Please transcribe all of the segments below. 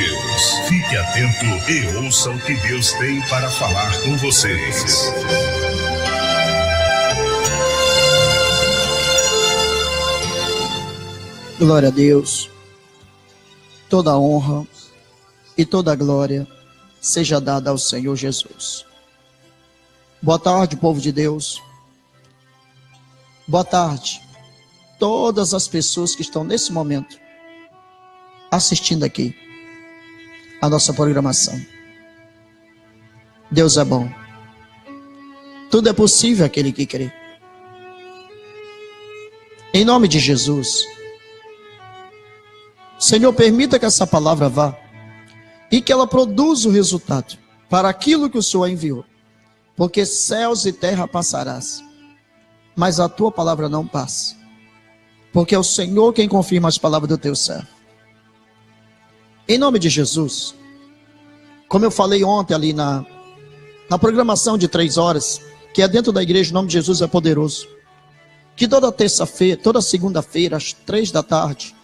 Deus. Fique atento e ouça o que Deus tem para falar com vocês. Glória a Deus. Toda a honra e toda a glória seja dada ao Senhor Jesus. Boa tarde, povo de Deus. Boa tarde, todas as pessoas que estão nesse momento assistindo aqui a nossa programação. Deus é bom. Tudo é possível àquele que crê. Em nome de Jesus, Senhor, permita que essa palavra vá e que ela produza o resultado para aquilo que o Senhor enviou. Porque céus e terra passarás, mas a tua palavra não passa. Porque é o Senhor quem confirma as palavras do teu servo. Em nome de Jesus, como eu falei ontem ali na programação de 3 horas, que é dentro da igreja, o nome de Jesus é poderoso. Que toda terça-feira, toda segunda-feira, às 3 da tarde,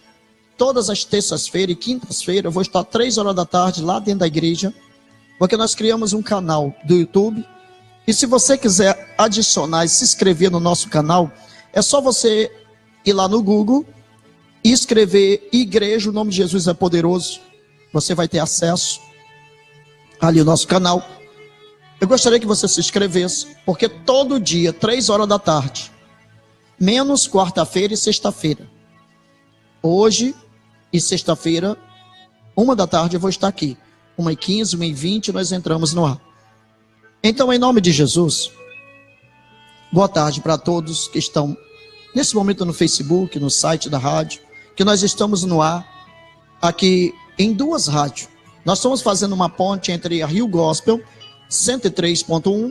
todas as terças-feiras e quintas-feiras, eu vou estar 3 horas da tarde lá dentro da igreja, porque nós criamos um canal do YouTube. E se você quiser adicionar e se inscrever no nosso canal, é só você ir lá no Google e escrever Igreja, o nome de Jesus é poderoso. Você vai ter acesso ali ao nosso canal. Eu gostaria que você se inscrevesse, porque todo dia, 3 horas da tarde, menos quarta-feira e sexta-feira. Hoje e sexta-feira, 1 da tarde eu vou estar aqui. 1h15, 1h20, nós entramos no ar. Então, em nome de Jesus, boa tarde para todos que estão nesse momento no Facebook, no site da rádio, que nós estamos no ar, aqui em 2 rádios. Nós estamos fazendo uma ponte entre a Rio Gospel 103.1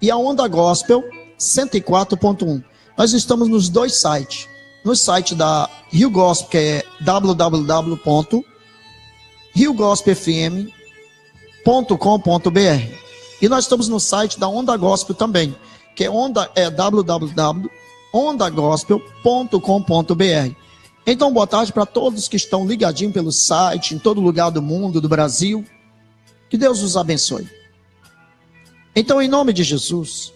e a Onda Gospel 104.1. Nós estamos nos 2 sites. No site da Rio Gospel, que é www.riogospelfm.com.br. E nós estamos no site da Onda Gospel também, que é www.ondagospel.com.br. Então, boa tarde para todos que estão ligadinhos pelo site, em todo lugar do mundo, do Brasil. Que Deus os abençoe. Então, em nome de Jesus,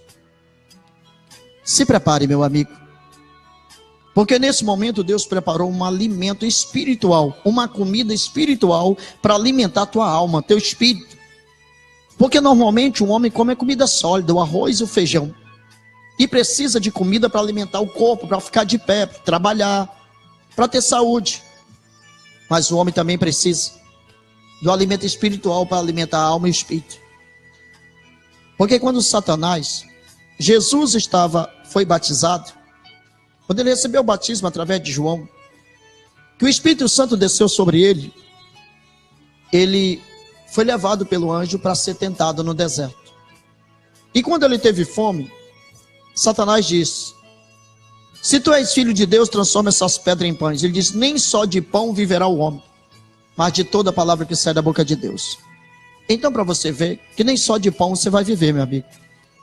se prepare, meu amigo. Porque nesse momento Deus preparou um alimento espiritual, uma comida espiritual para alimentar a tua alma, teu espírito. Porque normalmente o homem come comida sólida, o arroz e o feijão. E precisa de comida para alimentar o corpo, para ficar de pé, para trabalhar, para ter saúde. Mas o homem também precisa do alimento espiritual para alimentar a alma e o espírito. Porque quando Satanás, Jesus foi batizado, quando ele recebeu o batismo através de João, que o Espírito Santo desceu sobre ele, ele foi levado pelo anjo para ser tentado no deserto. E quando ele teve fome, Satanás disse: se tu és filho de Deus, transforma essas pedras em pães. Ele diz: nem só de pão viverá o homem, mas de toda palavra que sai da boca de Deus. Então, para você ver que nem só de pão você vai viver, meu amigo.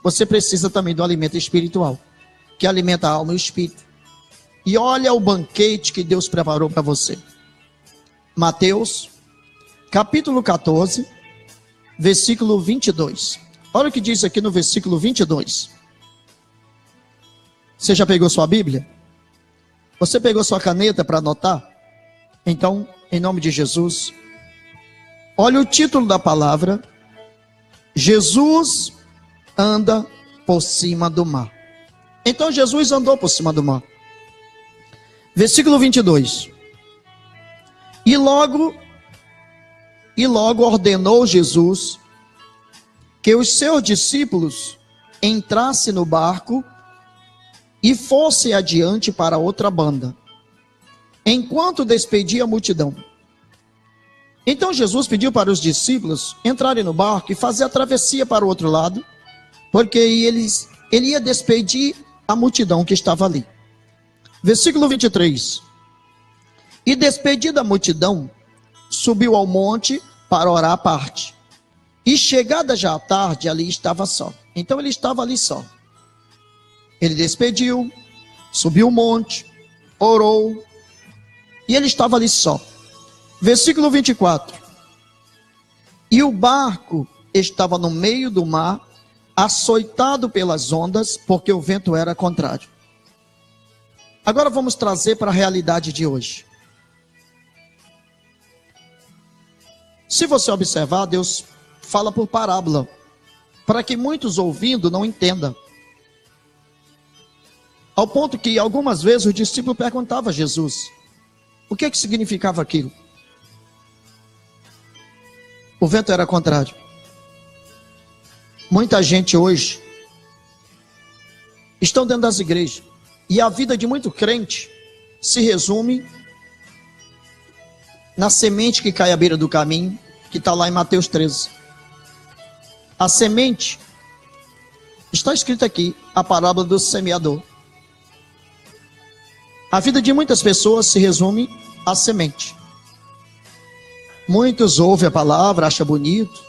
Você precisa também do alimento espiritual, que alimenta a alma e o espírito. E olha o banquete que Deus preparou para você. Mateus, capítulo 14, versículo 22. Olha o que diz aqui no versículo 22. Você já pegou sua Bíblia? Você pegou sua caneta para anotar? Então, em nome de Jesus, olha o título da palavra: Jesus anda por cima do mar. Então Jesus andou por cima do mar. Versículo 22. E logo ordenou Jesus que os seus discípulos entrassem no barco e fossem adiante para outra banda, enquanto despedia a multidão. Então Jesus pediu para os discípulos entrarem no barco e fazer a travessia para o outro lado, porque ele ia despedir a multidão que estava ali. Versículo 23. E despedida a multidão, subiu ao monte para orar à parte. E chegada já à tarde, ali estava só. Então ele estava ali só. Ele despediu, subiu o monte, orou, e ele estava ali só. Versículo 24. E o barco estava no meio do mar, açoitado pelas ondas, porque o vento era contrário. Agora vamos trazer para a realidade de hoje. Se você observar, Deus fala por parábola, para que muitos ouvindo não entendam. Ao ponto que algumas vezes o discípulo perguntava a Jesus, o que significava aquilo? O vento era contrário. Muita gente hoje estão dentro das igrejas, e a vida de muito crente se resume na semente que cai à beira do caminho, que está lá em Mateus 13. A semente, está escrito aqui, a parábola do semeador. A vida de muitas pessoas se resume à semente. Muitos ouvem a palavra, acham bonito,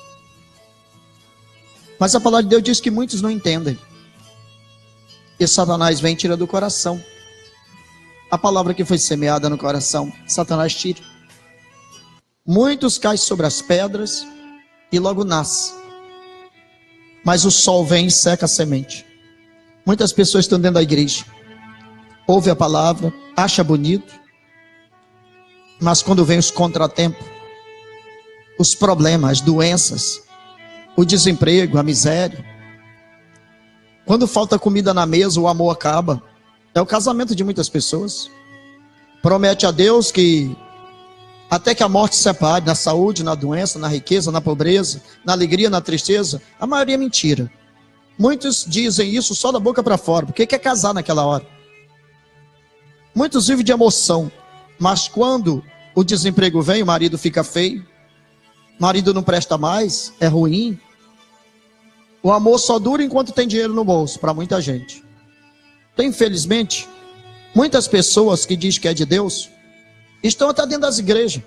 mas a palavra de Deus diz que muitos não entendem. E Satanás vem e tira do coração. A palavra que foi semeada no coração, Satanás tira. Muitos caem sobre as pedras e logo nasce. Mas o sol vem e seca a semente. Muitas pessoas estão dentro da igreja, ouve a palavra, acha bonito, mas quando vem os contratempos, os problemas, as doenças, o desemprego, a miséria, quando falta comida na mesa, o amor acaba. É o casamento de muitas pessoas. Promete a Deus que até que a morte separe, na saúde, na doença, na riqueza, na pobreza, na alegria, na tristeza. A maioria é mentira. Muitos dizem isso só da boca para fora, porque quer casar naquela hora. Muitos vivem de emoção, mas quando o desemprego vem, o marido fica feio, o marido não presta mais, é ruim. O amor só dura enquanto tem dinheiro no bolso, para muita gente. Então, infelizmente, muitas pessoas que dizem que é de Deus, estão até dentro das igrejas.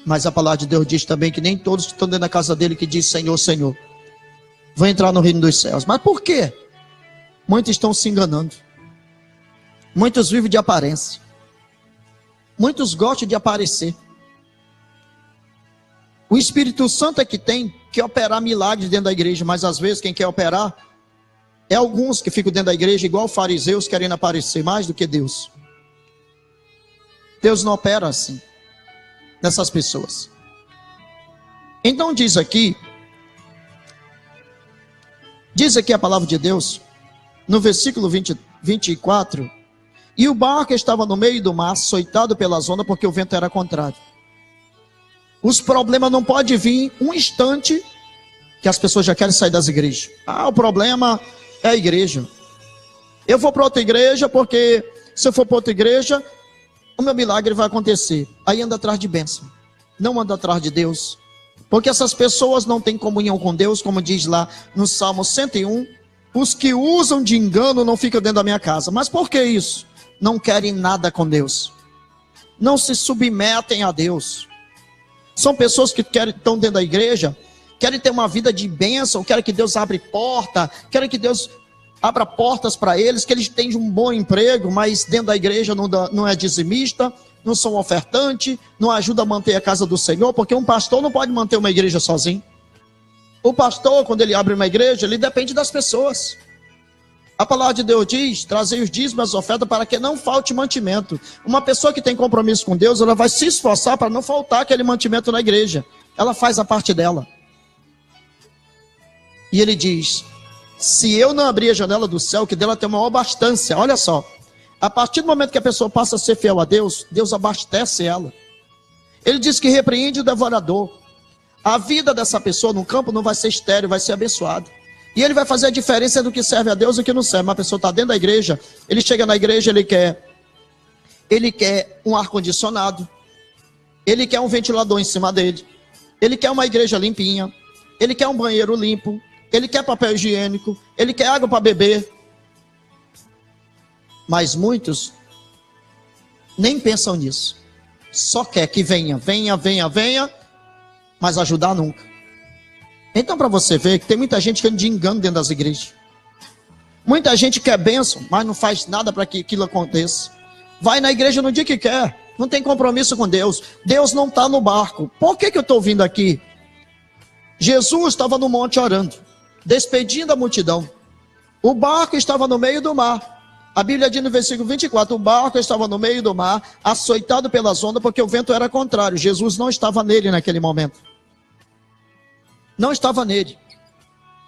Mas a palavra de Deus diz também que nem todos que estão dentro da casa dele que diz Senhor, Senhor, vão entrar no reino dos céus. Mas por quê? Muitos estão se enganando. Muitos vivem de aparência. Muitos gostam de aparecer. O Espírito Santo é que tem que operar milagres dentro da igreja, mas às vezes quem quer operar é alguns que ficam dentro da igreja igual fariseus, querendo aparecer mais do que Deus. Deus não opera assim nessas pessoas. Então diz aqui a palavra de Deus, no versículo 24, e o barco estava no meio do mar, açoitado pelas ondas, porque o vento era contrário. Os problemas não podem vir um instante que as pessoas já querem sair das igrejas. O problema é a igreja. Eu vou para outra igreja porque se eu for para outra igreja, o meu milagre vai acontecer. Aí anda atrás de bênção. Não anda atrás de Deus. Porque essas pessoas não têm comunhão com Deus, como diz lá no Salmo 101. Os que usam de engano não ficam dentro da minha casa. Mas por que isso? Não querem nada com Deus. Não se submetem a Deus. São pessoas que estão dentro da igreja, querem ter uma vida de bênção, querem que Deus abra porta, querem que Deus abra portas para eles, que eles tenham um bom emprego, mas dentro da igreja não é dizimista, não são ofertante, não ajuda a manter a casa do Senhor, porque um pastor não pode manter uma igreja sozinho. O pastor, quando ele abre uma igreja, ele depende das pessoas. A palavra de Deus diz, trazei os dízimos, as ofertas, para que não falte mantimento. Uma pessoa que tem compromisso com Deus, ela vai se esforçar para não faltar aquele mantimento na igreja. Ela faz a parte dela. E ele diz, se eu não abrir a janela do céu, que dela tem uma abastança. Olha só, a partir do momento que a pessoa passa a ser fiel a Deus, Deus abastece ela. Ele diz que repreende o devorador. A vida dessa pessoa no campo não vai ser estéril, vai ser abençoada. E ele vai fazer a diferença do que serve a Deus e o que não serve. Uma pessoa está dentro da igreja, ele chega na igreja, ele quer um ar-condicionado, ele quer um ventilador em cima dele, ele quer uma igreja limpinha, ele quer um banheiro limpo, ele quer papel higiênico, ele quer água para beber. Mas muitos nem pensam nisso. Só quer que venha, mas ajudar nunca. Então, para você ver que tem muita gente que anda de engano dentro das igrejas. Muita gente quer bênção, mas não faz nada para que aquilo aconteça. Vai na igreja no dia que quer. não tem compromisso com Deus. Deus não está no barco. Por que eu estou vindo aqui? Jesus estava no monte orando, despedindo a multidão. O barco estava no meio do mar. A Bíblia diz no versículo 24, o barco estava no meio do mar, açoitado pelas ondas, porque o vento era contrário. Jesus não estava nele naquele momento. Não estava nele.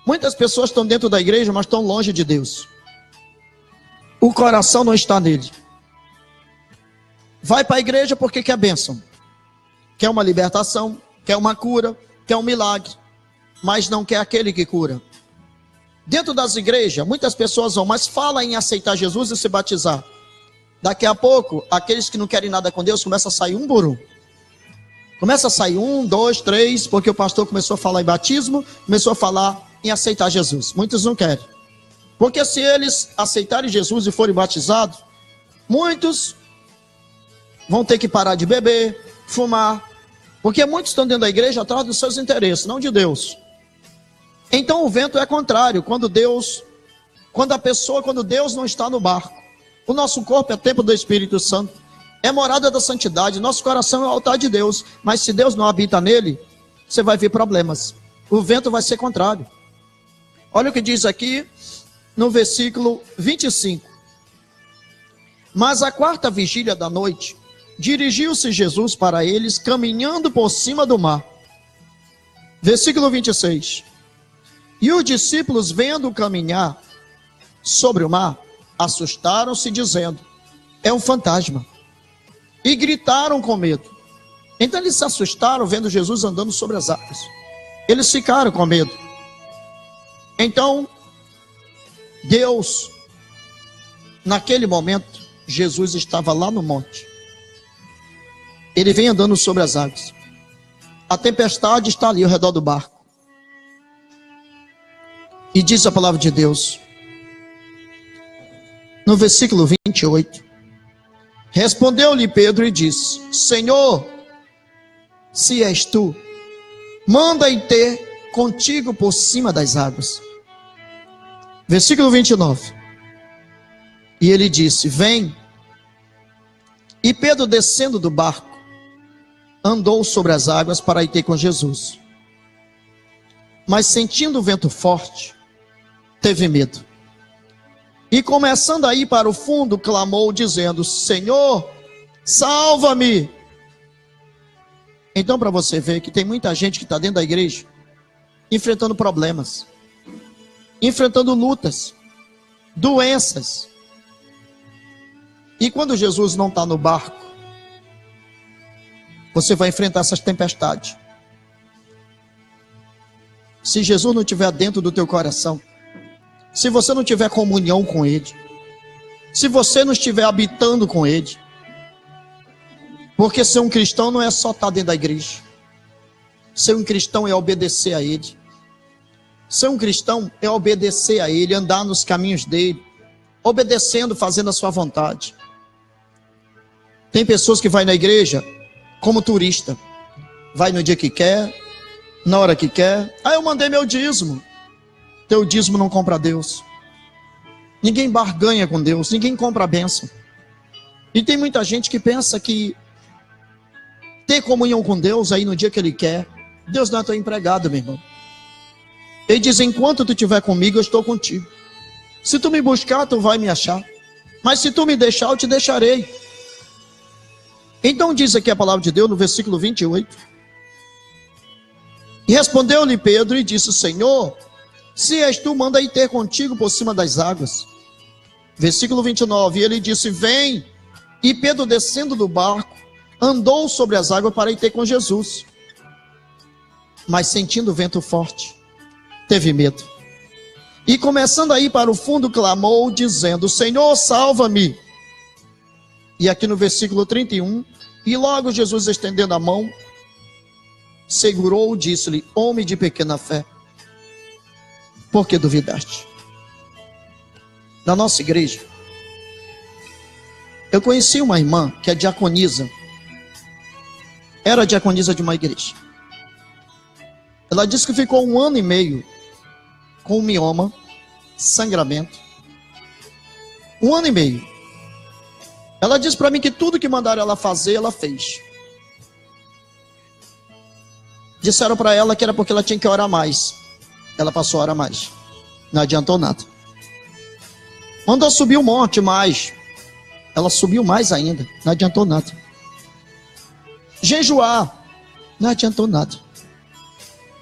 Muitas pessoas estão dentro da igreja, mas estão longe de Deus. O coração não está nele. Vai para a igreja porque quer bênção, quer uma libertação, quer uma cura, quer um milagre, mas não quer aquele que cura. Dentro das igrejas, muitas pessoas vão, mas falam em aceitar Jesus e se batizar. Daqui a pouco, aqueles que não querem nada com Deus começam a sair um por um. Começa a sair 1, 2, 3, porque o pastor começou a falar em batismo, começou a falar em aceitar Jesus. Muitos não querem. Porque se eles aceitarem Jesus e forem batizados, muitos vão ter que parar de beber, fumar, porque muitos estão dentro da igreja atrás dos seus interesses, não de Deus. Então o vento é contrário, quando Deus não está no barco. O nosso corpo é templo do Espírito Santo, é morada da santidade, nosso coração é o altar de Deus, mas se Deus não habita nele, você vai ver problemas. O vento vai ser contrário. Olha o que diz aqui no versículo 25. Mas à quarta vigília da noite, dirigiu-se Jesus para eles, caminhando por cima do mar. Versículo 26. E os discípulos, vendo-o caminhar sobre o mar, assustaram-se, dizendo, é um fantasma. E gritaram com medo. Então eles se assustaram, vendo Jesus andando sobre as águas. Eles ficaram com medo. Então, Deus, naquele momento, Jesus estava lá no monte. Ele vem andando sobre as águas. A tempestade está ali ao redor do barco. E diz a palavra de Deus, no versículo 28, respondeu-lhe Pedro e disse, Senhor, se és tu, manda ir ter contigo por cima das águas. Versículo 29. E ele disse, vem. E Pedro, descendo do barco, andou sobre as águas para ir ter com Jesus. Mas sentindo o vento forte, teve medo. E começando a ir para o fundo, clamou dizendo, Senhor, salva-me. Então, para você ver que tem muita gente que está dentro da igreja, enfrentando problemas, enfrentando lutas, doenças. E quando Jesus não está no barco, você vai enfrentar essas tempestades. Se Jesus não estiver dentro do teu coração, se você não tiver comunhão com Ele, se você não estiver habitando com Ele, porque ser um cristão não é só estar dentro da igreja, ser um cristão é obedecer a Ele, ser um cristão é obedecer a Ele, andar nos caminhos dEle, obedecendo, fazendo a sua vontade. Tem pessoas que vão na igreja como turista, vai no dia que quer, na hora que quer. Eu mandei meu dízimo. Teu dízimo não compra Deus. Ninguém barganha com Deus, ninguém compra a bênção. E tem muita gente que pensa que ter comunhão com Deus aí no dia que Ele quer. Deus não é teu empregado, meu irmão. Ele diz, enquanto tu estiver comigo, eu estou contigo. Se tu me buscar, tu vai me achar. Mas se tu me deixar, eu te deixarei. Então diz aqui a palavra de Deus no versículo 28. E respondeu-lhe Pedro e disse, Senhor, se és tu, manda ir ter contigo por cima das águas. Versículo 29, e ele disse, vem. E Pedro, descendo do barco, andou sobre as águas para ir ter com Jesus. Mas sentindo o vento forte, teve medo. E começando a ir para o fundo, clamou, dizendo, Senhor, salva-me. E aqui no versículo 31, e logo Jesus, estendendo a mão, segurou, disse-lhe, homem de pequena fé, por que duvidaste? Na nossa igreja, eu conheci uma irmã que é diaconisa, era diaconisa de uma igreja. Ela disse que ficou 1 ano e meio com mioma, sangramento, 1 ano e meio. Ela disse para mim que tudo que mandaram ela fazer, ela fez. Disseram para ela que era porque ela tinha que orar mais. Ela passou a orar mais. Não adiantou nada. Mandou subir um monte mais. Ela subiu mais ainda. Não adiantou nada. Jejuar. Não adiantou nada.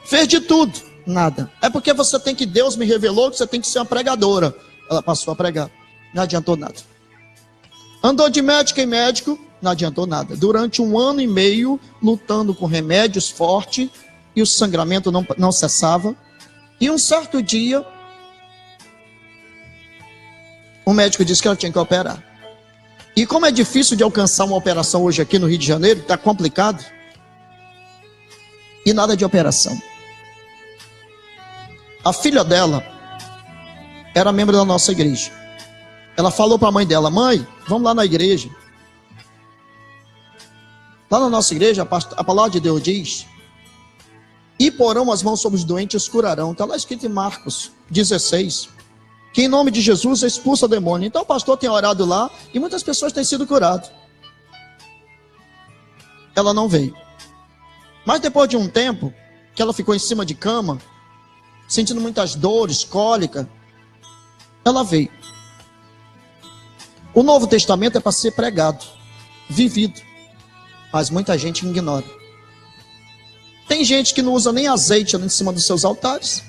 Fez de tudo. Nada. É porque você tem que, Deus me revelou que você tem que ser uma pregadora. Ela passou a pregar. Não adiantou nada. Andou de médico em médico. Não adiantou nada. Durante 1 ano e meio, lutando com remédios fortes, e o sangramento não cessava. E um certo dia, o médico disse que ela tinha que operar. E como é difícil de alcançar uma operação hoje aqui no Rio de Janeiro, está complicado. E nada de operação. A filha dela era membro da nossa igreja. Ela falou para a mãe dela: mãe, vamos lá na igreja. Lá na nossa igreja, a palavra de Deus diz: e porão as mãos sobre os doentes e os curarão. Está lá escrito em Marcos 16, que em nome de Jesus expulsa o demônio. Então o pastor tem orado lá e muitas pessoas têm sido curadas. Ela não veio. Mas depois de um tempo, que ela ficou em cima de cama, sentindo muitas dores, cólica, ela veio. O Novo Testamento é para ser pregado, vivido, mas muita gente ignora. Tem gente que não usa nem azeite em cima dos seus altares.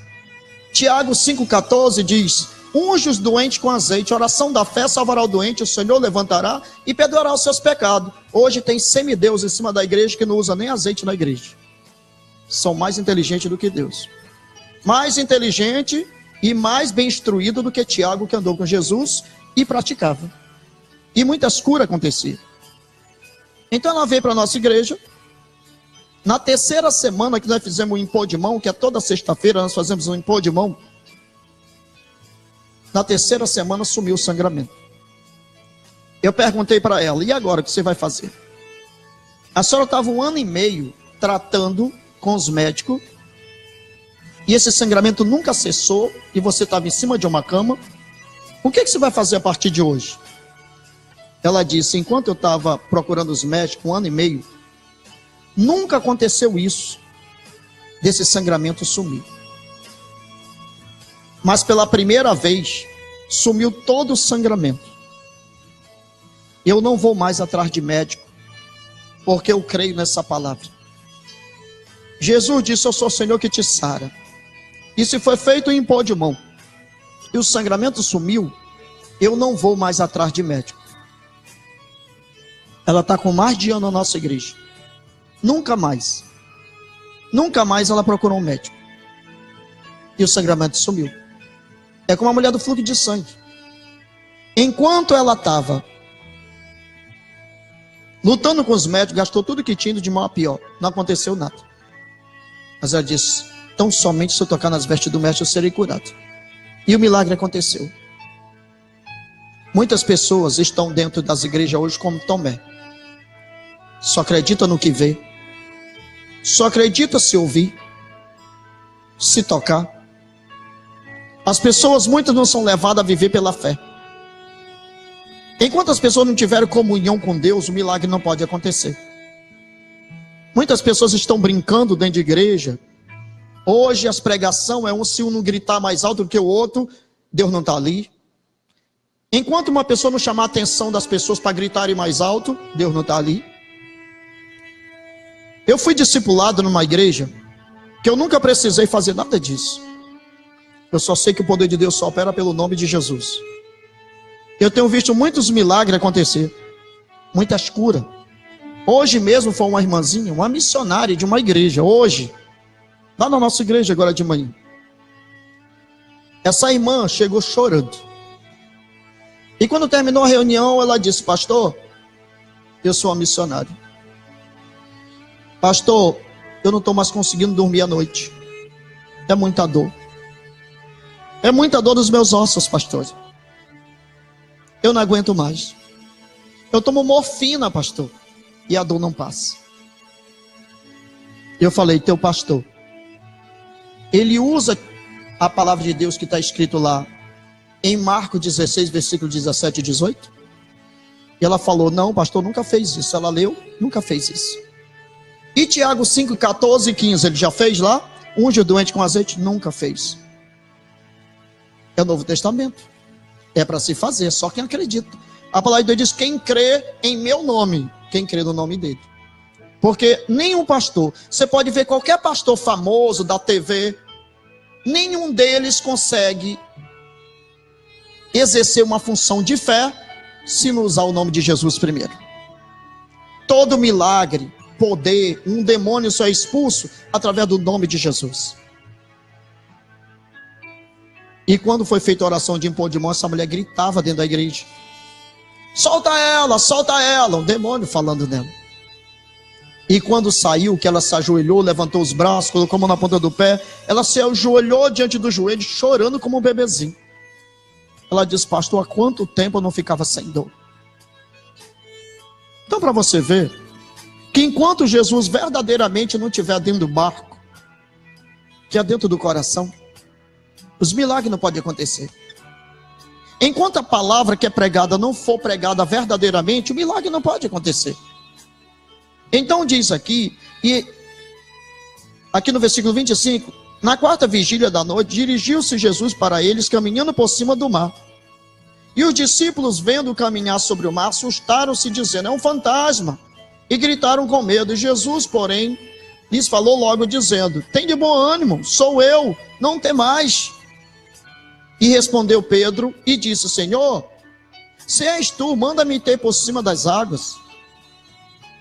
Tiago 5,14 diz: unge os doentes com azeite, a oração da fé salvará o doente, o Senhor levantará e perdoará os seus pecados. Hoje tem semideus em cima da igreja que não usa nem azeite na igreja. São mais inteligentes do que Deus. Mais inteligente e mais bem instruído do que Tiago, que andou com Jesus e praticava. E muitas curas aconteciam. Então ela veio para a nossa igreja. Na terceira semana que nós fizemos um impor de mão, que é toda sexta-feira nós fazemos um impor de mão, na terceira semana sumiu o sangramento. Eu perguntei para ela: e agora o que você vai fazer? A senhora estava 1 ano e meio tratando com os médicos, e esse sangramento nunca cessou, e você estava em cima de uma cama. O que você vai fazer a partir de hoje? Ela disse: enquanto eu estava procurando os médicos 1 ano e meio, nunca aconteceu isso, desse sangramento sumir. Mas pela primeira vez, sumiu todo o sangramento. Eu não vou mais atrás de médico, porque eu creio nessa palavra. Jesus disse: eu sou o Senhor que te sara. E se foi feito em impor de mão, e o sangramento sumiu, eu não vou mais atrás de médico. Ela está com mais de ano na nossa igreja. Nunca mais ela procurou um médico. E o sangramento sumiu. É como a mulher do fluxo de sangue. Enquanto ela estava lutando com os médicos, gastou tudo que tinha, de mal a pior. Não aconteceu nada. Mas ela disse: tão somente se eu tocar nas vestes do mestre eu serei curado. E o milagre aconteceu. Muitas pessoas estão dentro das igrejas hoje como Tomé. Só acredita no que vê. Só acredita se ouvir, se tocar. As pessoas, muitas não são levadas a viver pela fé. Enquanto as pessoas não tiverem comunhão com Deus, o milagre não pode acontecer. Muitas pessoas estão brincando dentro de igreja. Hoje as pregações é se um não gritar mais alto do que o outro, Deus não está ali. Enquanto uma pessoa não chamar a atenção das pessoas para gritarem mais alto, Deus não está ali. Eu fui discipulado numa igreja que eu nunca precisei fazer nada disso. Eu só sei que o poder de Deus só opera pelo nome de Jesus. Eu tenho visto muitos milagres acontecer, muitas curas. Hoje mesmo foi uma irmãzinha, uma missionária de uma igreja, hoje, lá na nossa igreja agora de manhã. Essa irmã chegou chorando. E quando terminou a reunião, ela disse: pastor, eu sou uma missionária. Pastor, eu não estou mais conseguindo dormir à noite. É muita dor. É muita dor dos meus ossos, pastor. Eu não aguento mais. Eu tomo morfina, pastor, e a dor não passa. Eu falei: teu pastor, ele usa a palavra de Deus que está escrito lá em Marcos 16, versículo 17 e 18? E ela falou, não, o pastor nunca fez isso. Ela leu, nunca fez isso. E Tiago 5, 14 e 15, ele já fez lá? Unge o doente com azeite? Nunca fez. É o Novo Testamento. É para se fazer, só quem acredita. A palavra de Deus diz, quem crê em meu nome, quem crê no nome dele. Porque nenhum pastor, você pode ver qualquer pastor famoso da TV, nenhum deles consegue exercer uma função de fé se não usar o nome de Jesus primeiro. Todo milagre, poder, um demônio só é expulso através do nome de Jesus. E quando foi feita a oração de impor de mão, essa mulher gritava dentro da igreja, solta ela, um demônio falando nela. E quando saiu, que ela se ajoelhou, levantou os braços, colocou a mão na ponta do pé, ela se ajoelhou diante do joelho, chorando como um bebezinho. Ela disse, pastor, há quanto tempo eu não ficava sem dor? Então, para você ver, que enquanto Jesus verdadeiramente não estiver dentro do barco, que é dentro do coração, os milagres não podem acontecer. Enquanto a palavra que é pregada não for pregada verdadeiramente, o milagre não pode acontecer. Então diz aqui, e aqui no versículo 25, na quarta vigília da noite, dirigiu-se Jesus para eles, caminhando por cima do mar. E os discípulos, vendo caminhar sobre o mar, assustaram-se, dizendo, é um fantasma, e gritaram com medo. E Jesus, porém, lhes falou logo, dizendo, tem de bom ânimo, sou eu, não temais. E respondeu Pedro e disse, Senhor, se és tu, manda-me ter por cima das águas.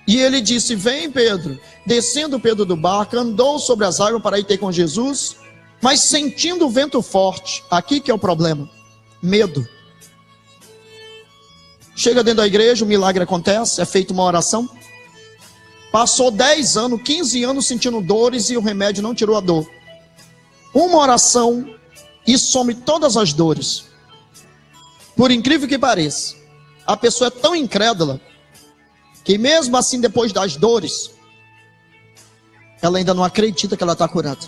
E ele disse, vem Pedro. Descendo Pedro do barco, andou sobre as águas para ir ter com Jesus, mas sentindo o vento forte, aqui que é o problema, medo. Chega dentro da igreja, o milagre acontece, é feita uma oração. Passou 10 anos, 15 anos sentindo dores e o remédio não tirou a dor. Uma oração e some todas as dores. Por incrível que pareça, a pessoa é tão incrédula que mesmo assim, depois das dores, ela ainda não acredita que ela está curada.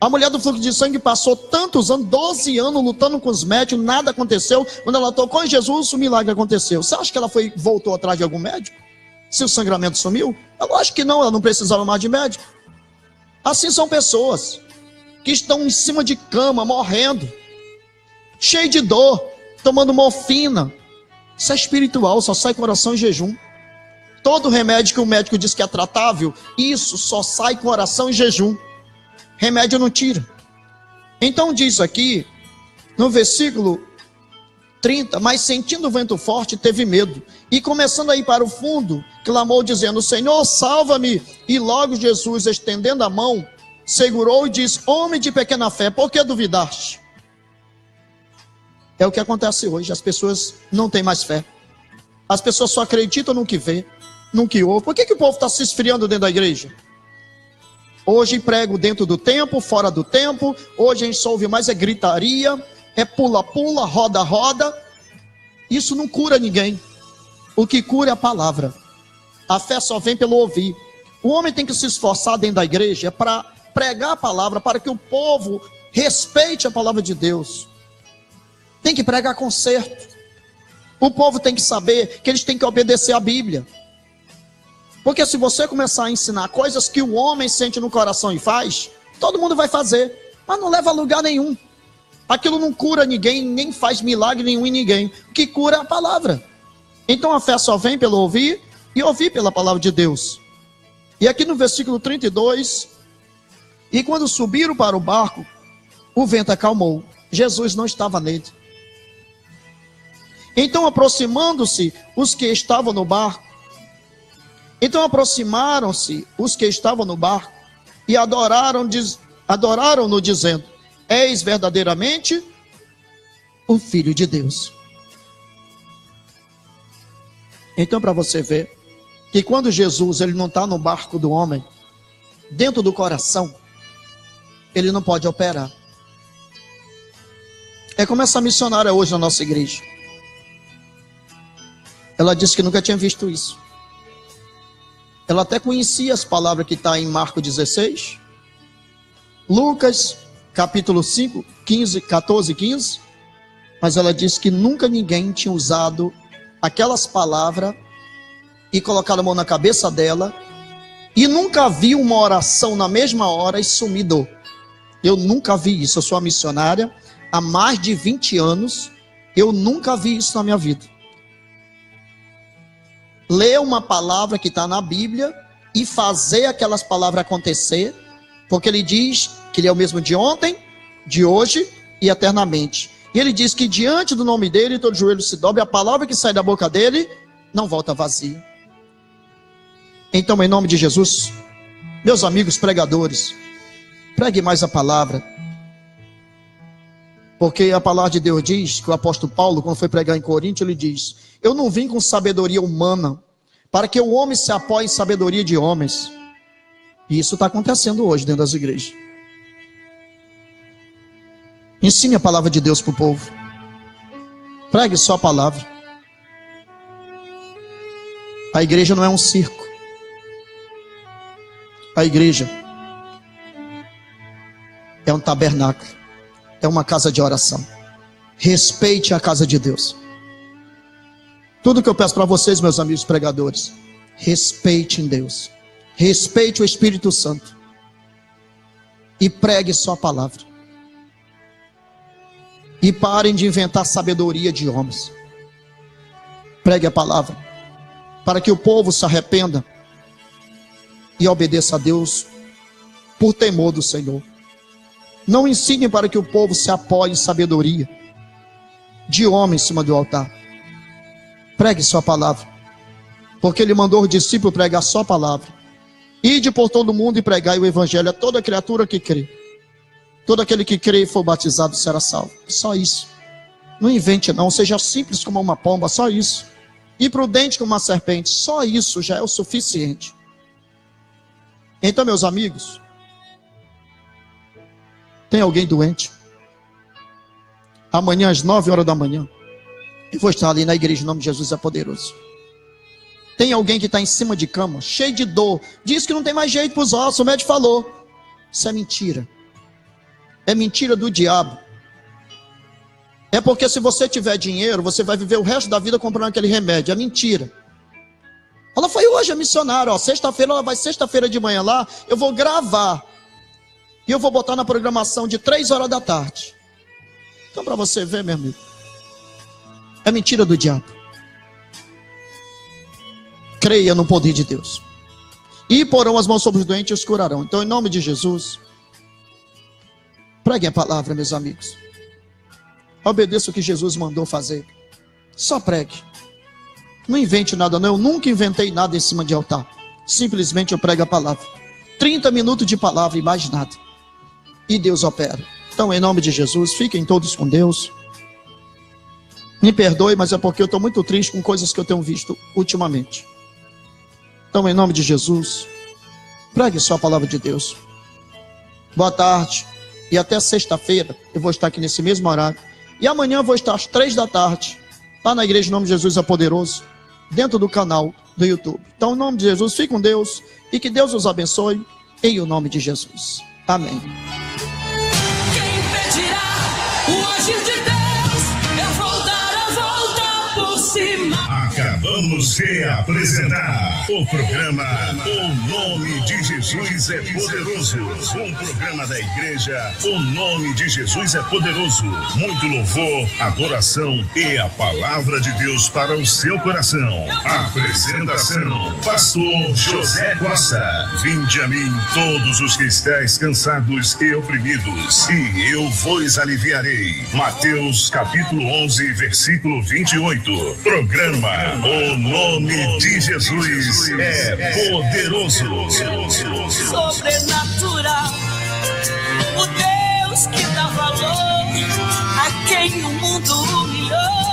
A mulher do fluxo de sangue passou tantos anos, 12 anos lutando com os médicos, nada aconteceu. Quando ela tocou em Jesus, o milagre aconteceu. Você acha que ela voltou atrás de algum médico? Se o sangramento sumiu? Eu acho que não, ela não precisava mais de médico. Assim são pessoas que estão em cima de cama, morrendo, cheio de dor, tomando morfina. Isso é espiritual, só sai com oração e jejum. Todo remédio que o médico diz que é tratável, isso só sai com oração e jejum. Remédio não tira. Então diz aqui, no versículo 30, mas sentindo o vento forte, teve medo. E começando a ir para o fundo, clamou dizendo, Senhor, salva-me. E logo Jesus, estendendo a mão, segurou e disse, homem de pequena fé, por que duvidaste? É o que acontece hoje, as pessoas não têm mais fé. As pessoas só acreditam no que vê, no que ouve. Por que o povo está se esfriando dentro da igreja? Hoje prego dentro do tempo, fora do tempo. Hoje a gente só ouve mais é gritaria, é pula-pula, roda-roda. Isso não cura ninguém. O que cura é a palavra. A fé só vem pelo ouvir. O homem tem que se esforçar dentro da igreja para pregar a palavra, para que o povo respeite a palavra de Deus. Tem que pregar conserto. O povo tem que saber que eles têm que obedecer a Bíblia. Porque se você começar a ensinar coisas que o homem sente no coração e faz, todo mundo vai fazer, mas não leva a lugar nenhum. Aquilo não cura ninguém, nem faz milagre nenhum em ninguém. O que cura é a palavra. Então a fé só vem pelo ouvir e ouvir pela palavra de Deus. E aqui no versículo 32, e quando subiram para o barco, o vento acalmou. Jesus não estava nele. Então aproximando-se os que estavam no barco, aproximaram-se os que estavam no barco e adoraram-no dizendo, és verdadeiramente o Filho de Deus. Então para você ver, que quando Jesus ele não está no barco do homem, dentro do coração, ele não pode operar. É como essa missionária hoje na nossa igreja. Ela disse que nunca tinha visto isso. Ela até conhecia as palavras que está em Marcos 16, Lucas capítulo 5, 14 e 15, Mas ela disse que nunca ninguém tinha usado aquelas palavras e colocado a mão na cabeça dela, e nunca vi uma oração na mesma hora e sumido. Eu nunca vi isso. Eu sou uma missionária há mais de 20 anos. Eu nunca vi isso na minha vida. Ler uma palavra que está na Bíblia e fazer aquelas palavras acontecer, porque ele diz que ele é o mesmo de ontem, de hoje e eternamente. E ele diz que diante do nome dele, todo joelho se dobre, a palavra que sai da boca dele não volta vazia. Então, em nome de Jesus, meus amigos pregadores, pregue mais a palavra. Porque a palavra de Deus diz, que o apóstolo Paulo, quando foi pregar em Corinto, ele diz: eu não vim com sabedoria humana, para que o homem se apoie em sabedoria de homens. E isso está acontecendo hoje dentro das igrejas. Ensine a palavra de Deus para o povo. Pregue só a palavra. A igreja não é um circo. A igreja é um tabernáculo. É uma casa de oração. Respeite a casa de Deus. Tudo que eu peço para vocês, meus amigos pregadores, respeite em Deus. Respeite o Espírito Santo. E pregue só a palavra. E parem de inventar sabedoria de homens. Pregue a palavra, para que o povo se arrependa e obedeça a Deus por temor do Senhor. Não ensine para que o povo se apoie em sabedoria de homem em cima do altar. Pregue sua palavra, porque ele mandou os discípulos pregar só a palavra. Ide por todo mundo e pregai o evangelho a toda criatura que crê. Todo aquele que crê e for batizado será salvo. Só isso. Não invente não, seja simples como uma pomba, só isso. E prudente como uma serpente, só isso já é o suficiente. Então, meus amigos, tem alguém doente? Amanhã às 9 horas da manhã, eu vou estar ali na igreja, em nome de Jesus é poderoso. Tem alguém que está em cima de cama, cheio de dor, diz que não tem mais jeito para os ossos, o médico falou. Isso é mentira. É mentira do diabo. É porque se você tiver dinheiro, você vai viver o resto da vida comprando aquele remédio. É mentira. Ela foi hoje a missionária, ó, sexta-feira, ela vai sexta-feira de manhã lá, eu vou gravar. E eu vou botar na programação de 3 horas da tarde. Então para você ver, meu amigo, é mentira do diabo. Creia no poder de Deus. E porão as mãos sobre os doentes e os curarão. Então, em nome de Jesus, preguem a palavra, meus amigos. Obedeça o que Jesus mandou fazer. Só pregue. Não invente nada, não. Eu nunca inventei nada em cima de altar. Simplesmente eu prego a palavra. 30 minutos de palavra e mais nada. E Deus opera. Então, em nome de Jesus, fiquem todos com Deus. Me perdoe, mas é porque eu estou muito triste com coisas que eu tenho visto ultimamente. Então, em nome de Jesus, pregue só a palavra de Deus. Boa tarde. E até sexta-feira eu vou estar aqui nesse mesmo horário. E amanhã eu vou estar às 3 da tarde, lá na igreja em nome de Jesus é poderoso, dentro do canal do YouTube. Então, em nome de Jesus, fique com Deus e que Deus os abençoe, em o nome de Jesus. Amém. Quem impedirá o agir de Deus? Eu vou dar a volta por cima. Acabamos de apresentar o programa O Nome de Jesus é Poderoso. Um programa da igreja O Nome de Jesus é Poderoso. Muito louvor, adoração e a palavra de Deus para o seu coração. Apresentação: Pastor José Costa. Vinde a mim todos os que estáis cansados e oprimidos, e eu vos aliviarei. Mateus capítulo 11, versículo 28. Programa O Nome de Jesus é Poderoso. Sobrenatural, o Deus que dá valor a quem o mundo humilhou.